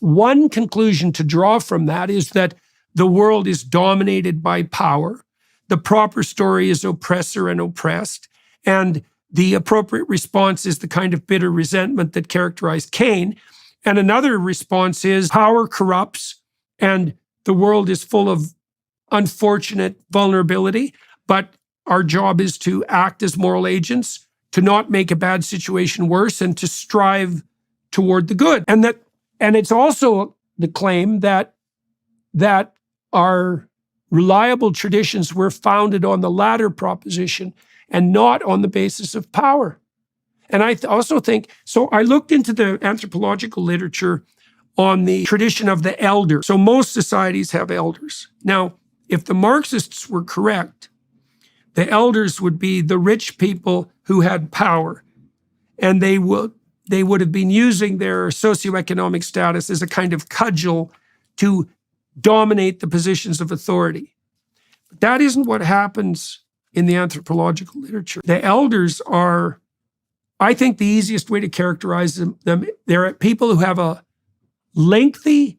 One conclusion to draw from that is that the world is dominated by power. The proper story is oppressor and oppressed. And the appropriate response is the kind of bitter resentment that characterized Cain. And another response is power corrupts and the world is full of unfortunate vulnerability, but our job is to act as moral agents, to not make a bad situation worse, and to strive toward the good. And it's also the claim that our reliable traditions were founded on the latter proposition and not on the basis of power. And I also think, so I looked into the anthropological literature on the tradition of the elder. So most societies have elders. Now, if the Marxists were correct, the elders would be the rich people who had power, and they would have been using their socioeconomic status as a kind of cudgel to dominate the positions of authority. But that isn't what happens in the anthropological literature. The elders are, I think the easiest way to characterize them, they're people who have a lengthy,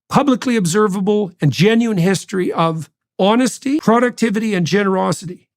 publicly observable, and genuine history of honesty, productivity, and generosity.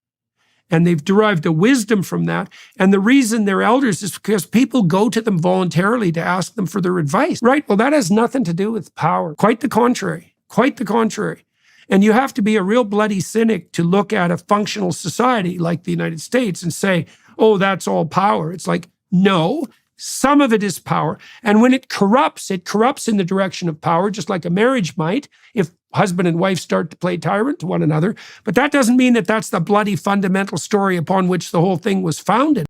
And they've derived a wisdom from that. And the reason they're elders is because people go to them voluntarily to ask them for their advice. Right? Well, that has nothing to do with power. Quite the contrary. Quite the contrary. And you have to be a real bloody cynic to look at a functional society like the United States and say, oh, that's all power. It's like, no, some of it is power. And when it corrupts in the direction of power, just like a marriage might, if husband and wife start to play tyrant to one another. But that doesn't mean that that's the bloody fundamental story upon which the whole thing was founded.